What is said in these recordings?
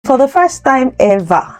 For the first time ever,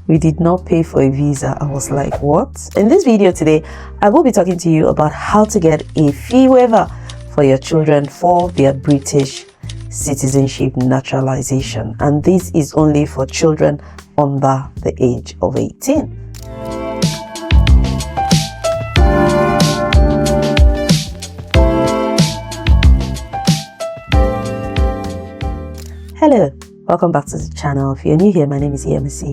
we did not pay for a visa. I was like, what? In this video today, I will be talking to you about how to get a fee waiver for your children for their British citizenship naturalization. And this is only for children under the age of 18. Hello, welcome back to the channel. If you're new here, my name is Yemz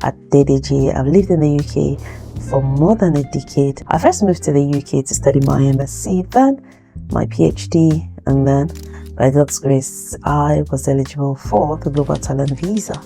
at DDG. I've lived in the UK for more than a decade. I first moved to the UK to study my MSc, then my PhD, and then by God's grace, I was eligible for the Global Talent Visa.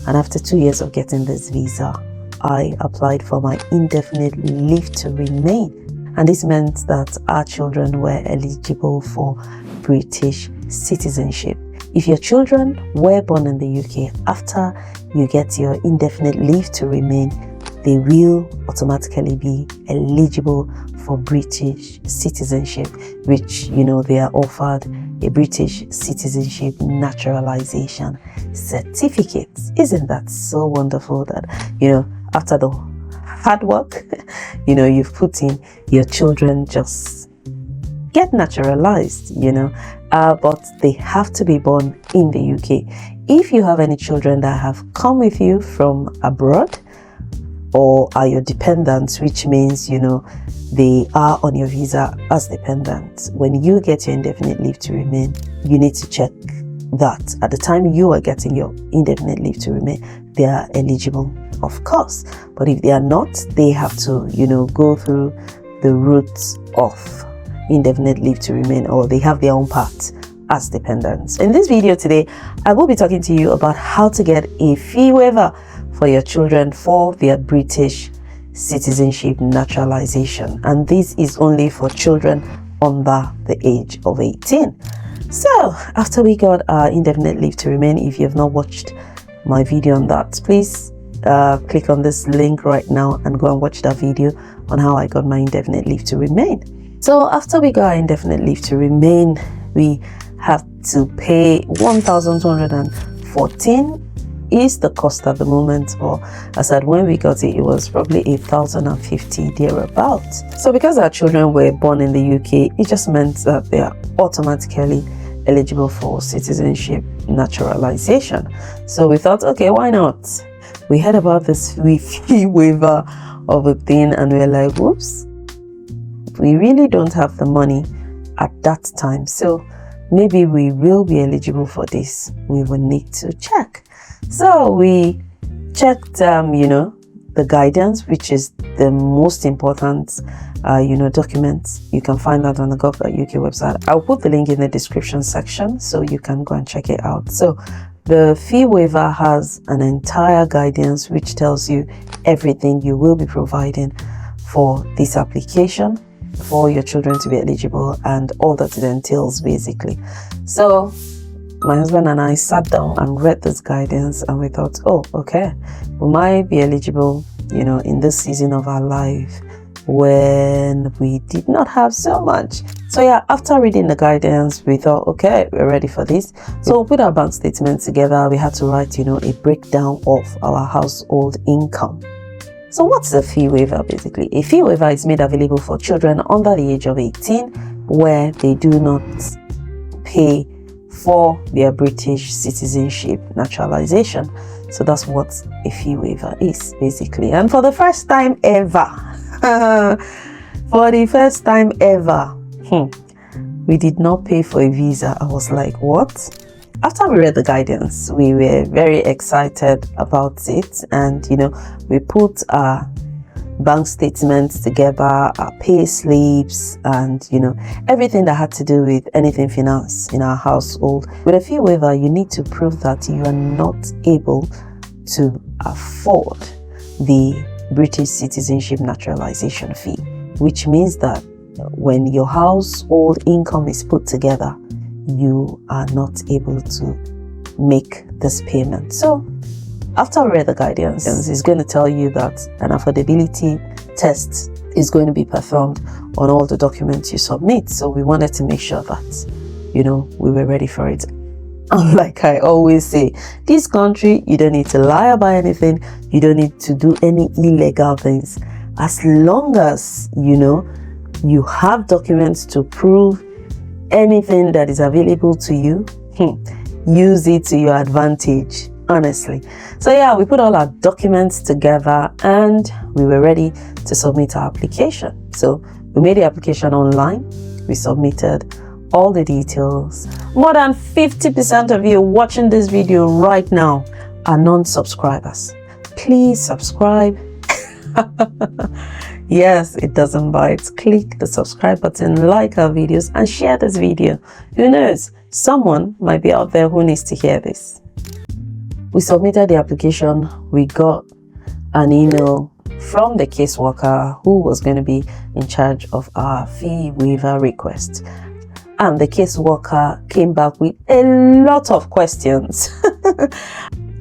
And after 2 years of getting this visa, I applied for my indefinite leave to remain. And this meant that our children were eligible for British citizenship. If your children were born in the UK, after you get your indefinite leave to remain, they will automatically be eligible for British citizenship, which, they are offered a British Citizenship Naturalization certificate. Isn't that so wonderful that, after the hard work, you've put in, your children just get naturalized, but they have to be born in the UK. If you have any children that have come with you from abroad or are your dependents, which means, they are on your visa as dependents, when you get your indefinite leave to remain, you need to check that at the time you are getting your indefinite leave to remain, they are eligible, of course. But if they are not, they have to, go through the route of indefinite leave to remain, or they have their own path as dependents. In this video today, I will be talking to you about how to get a fee waiver for your children for their British citizenship naturalization, and this is only for children under the age of 18. So after we got our indefinite leave to remain, if you have not watched my video on that, please click on this link right now and go and watch that video on how I got my indefinite leave to remain. So after we got our indefinite leave to remain, we have to pay 1,214 is the cost at the moment. Or I said when we got it, it was probably 8,050 thereabouts. So because our children were born in the UK, it just meant that they are automatically eligible for citizenship naturalization. So we thought, okay, why not? We heard about this fee waiver of a thing and we're like, whoops, we really don't have the money at that time, so maybe we will be eligible for this. We will need to check. So we checked the guidance, which is the most important document. You can find that on the gov.uk website. I'll put the link in the description section so you can go and check it out. So the fee waiver has an entire guidance which tells you everything you will be providing for this application for your children to be eligible and all that it entails, basically. So my husband and I sat down and read this guidance and we thought, oh, okay, we might be eligible, in this season of our life when we did not have so much. So yeah, after reading the guidance, we thought, okay, we're ready for this. So we put our bank statement together. We had to write, a breakdown of our household income. So what's a fee waiver? Basically, a fee waiver is made available for children under the age of 18 where they do not pay for their British citizenship naturalization. So that's what a fee waiver is, basically. And for the first time ever, we did not pay for a visa. I was like, what? After we read the guidance, we were very excited about it, and we put our bank statements together, our pay slips, and everything that had to do with anything finance in our household. With a fee waiver, you need to prove that you are not able to afford the British citizenship naturalization fee, which means that when your household income is put together, you are not able to make this payment. So after I read the guidance, it's going to tell you that an affordability test is going to be performed on all the documents you submit. So we wanted to make sure that we were ready for it. And like I always say, this country, you don't need to lie about anything. You don't need to do any illegal things. As long as, you have documents to prove anything that is available to you, use it to your advantage, honestly. So yeah, we put all our documents together and we were ready to submit our application. So we made the application online. We submitted all the details. More than 50% of you watching this video right now are non-subscribers. Please subscribe. Yes, it doesn't bite. Click the subscribe button, like our videos, and share this video. Who knows, someone might be out there who needs to hear this. We submitted the application. We got an email from the caseworker who was going to be in charge of our fee waiver request. And the caseworker came back with a lot of questions.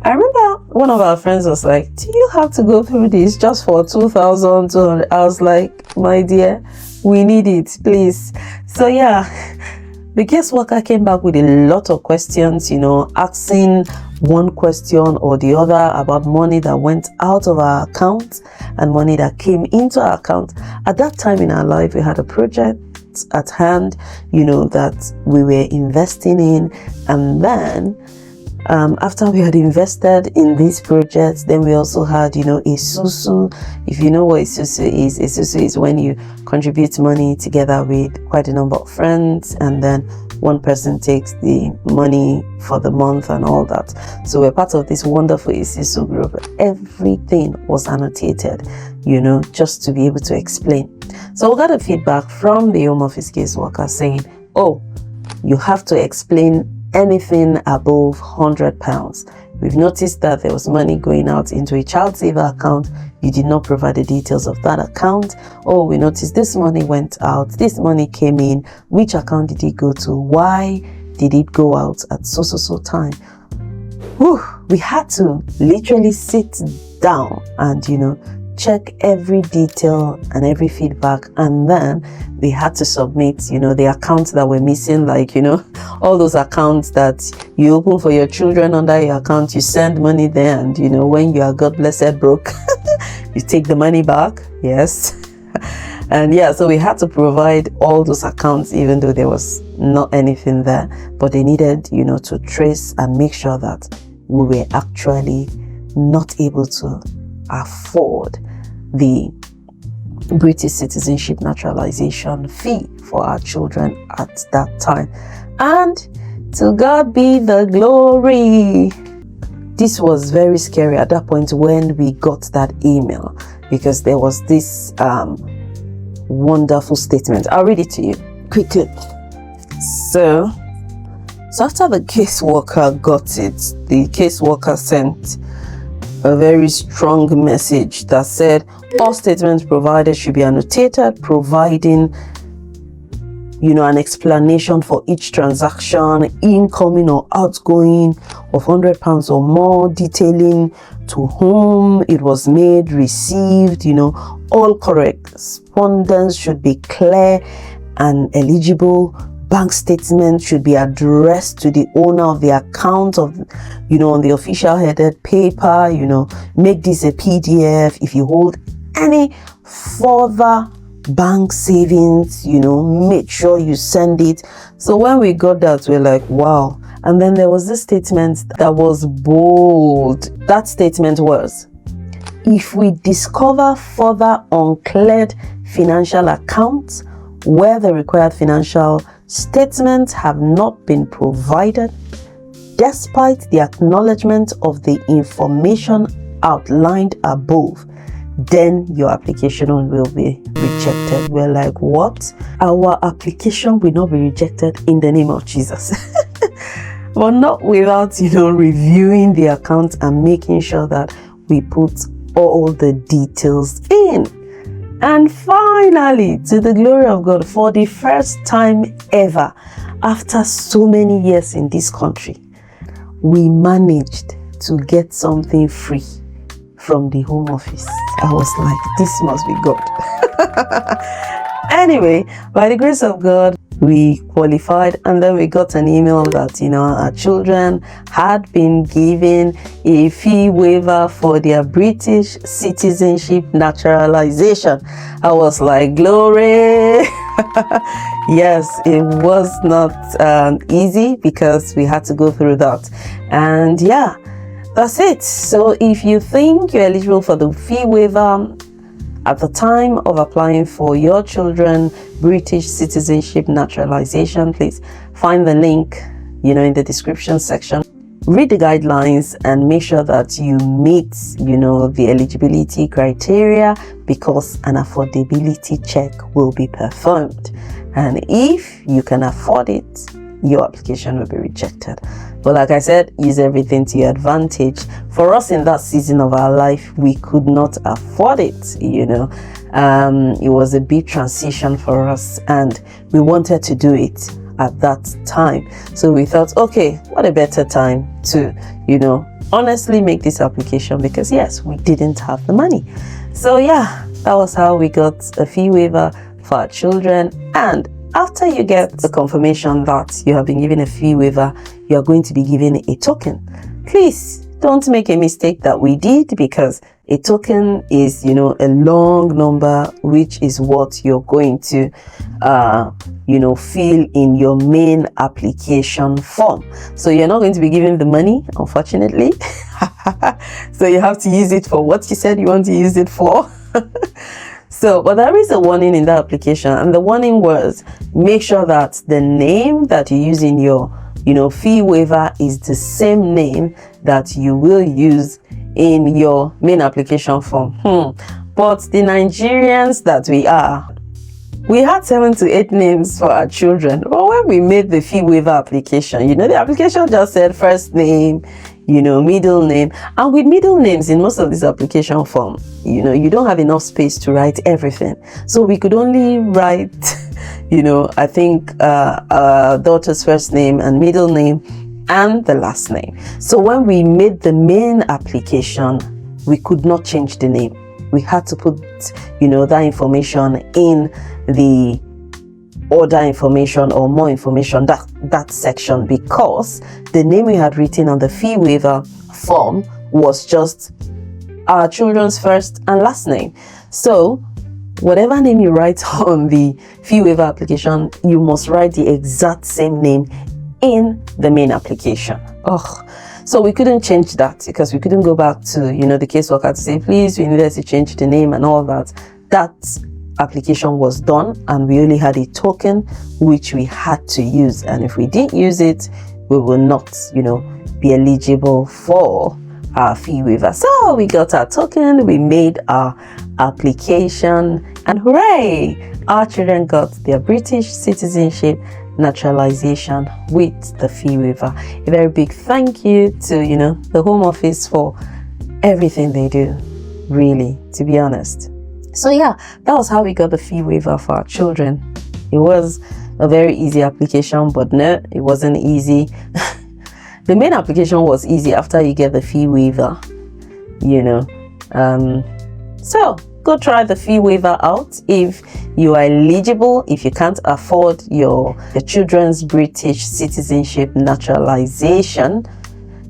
I remember one of our friends was like, do you have to go through this just for 2,200? I was like, my dear, we need it, please. So yeah, the caseworker came back with a lot of questions, asking one question or the other about money that went out of our account and money that came into our account. At that time in our life, we had a project at hand, that we were investing in, and then after we had invested in these projects, then we also had, a susu. If you know what a susu is when you contribute money together with quite a number of friends, and then one person takes the money for the month and all that. So we're part of this wonderful susu group. Everything was annotated, just to be able to explain. So we got a feedback from the Home Office caseworker saying, oh, you have to explain anything above £100. We've noticed that there was money going out into a child saver account. You did not provide the details of that account. Oh, we noticed this money went out, this money came in, which account did it go to, why did it go out at so time? Whew, we had to literally sit down and check every detail and every feedback, and then we had to submit the accounts that were missing, like all those accounts that you open for your children under your account, you send money there, and when you are God blessed broke you take the money back. Yes. And yeah, so we had to provide all those accounts even though there was not anything there, but they needed to trace and make sure that we were actually not able to afford the British Citizenship Naturalization fee for our children at that time. And to God be the glory. This was very scary at that point when we got that email, because there was this wonderful statement. I'll read it to you quickly. So after the caseworker got it, the caseworker sent a very strong message that said all statements provided should be annotated, providing an explanation for each transaction, incoming or outgoing of £100 or more, detailing to whom it was made, received, all correspondence should be clear and eligible. Bank statement should be addressed to the owner of the account on the official headed paper. Make this a PDF. If you hold any further bank savings, make sure you send it. So when we got that, we're like, wow. And then there was this statement that was bold. That statement was, if we discover further uncleared financial accounts where the required financial statements have not been provided, despite the acknowledgement of the information outlined above, then your application will be rejected. We're like, what? Our application will not be rejected in the name of Jesus. But not without, reviewing the account and making sure that we put all the details in. And finally, to the glory of God, for the first time ever, after so many years in this country, we managed to get something free from the Home Office. I was like, this must be God. Anyway, by the grace of God, we qualified, and then we got an email that, our children had been given a fee waiver for their British citizenship naturalization. I was like, glory. Yes, it was not easy because we had to go through that. And yeah, that's it. So if you think you're eligible for the fee waiver at the time of applying for your children British citizenship naturalization, please find the link, in the description section. Read the guidelines and make sure that you meet, the eligibility criteria, because an affordability check will be performed. And if you can afford it, your application will be rejected. But like I said, use everything to your advantage. For us in that season of our life, we could not afford it, It was a big transition for us, and we wanted to do it at that time. So we thought, okay, what a better time to, honestly make this application, because yes, we didn't have the money. So yeah, that was how we got a fee waiver for our children. And after you get the confirmation that you have been given a fee waiver, you are going to be given a token. Please don't make a mistake that we did, because a token is, a long number, which is what you're going to, fill in your main application form. So you're not going to be given the money, unfortunately. So you have to use it for what you said you want to use it for. So, but there is a warning in the application, and the warning was, make sure that the name that you use in your, fee waiver is the same name that you will use in your main application form. But the Nigerians that we are, we had 7 to 8 names for our children. But when we made the fee waiver application, the application just said first name, middle name. And with middle names in most of this application form, you don't have enough space to write everything. So we could only write, I think our daughter's first name and middle name and the last name. So when we made the main application, we could not change the name. We had to put, that information in the other information or more information, that section, because the name we had written on the fee waiver form was just our children's first and last name. So whatever name you write on the fee waiver application, you must write the exact same name in the main application. So we couldn't change that, because we couldn't go back to the caseworker to say, please, we needed to change the name and all that. That application was done, and we only had a token which we had to use, and if we didn't use it, we will not be eligible for our fee waiver. So we got our token, we made our application, and hooray, our children got their British citizenship naturalization with the fee waiver. A very big thank you to the Home Office for everything they do, really, to be honest. So yeah, that was how we got the fee waiver for our children. It was a very easy application, but no, it wasn't easy. The main application was easy after you get the fee waiver, so go try the fee waiver out if you are eligible. If you can't afford your children's British citizenship naturalization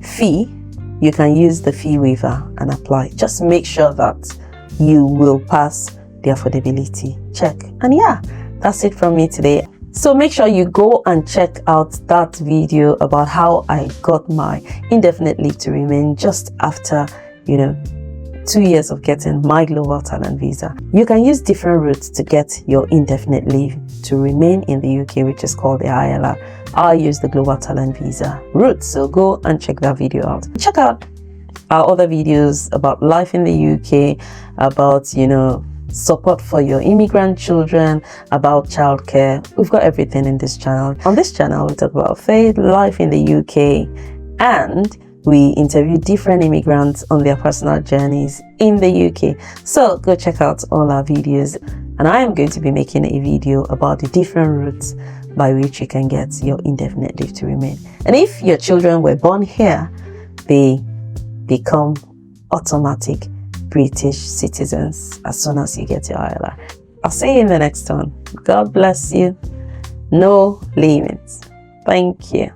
fee, you can use the fee waiver and apply. Just make sure that you will pass the affordability check. And yeah, that's it from me today. So make sure you go and check out that video about how I got my indefinite leave to remain just after 2 years of getting my global talent visa. You can use different routes to get your indefinite leave to remain in the UK, which is called the ILR. I use the global talent visa route, so go and check that video out. Check out our other videos about life in the UK, about support for your immigrant children, about childcare. We've got everything in this channel. On this channel, we talk about faith, life in the UK, and we interview different immigrants on their personal journeys in the UK. So go check out all our videos, and I am going to be making a video about the different routes by which you can get your indefinite leave to remain. And if your children were born here, they become automatic British citizens as soon as you get your ILR. I'll see you in the next one. God bless you. No limits. Thank you.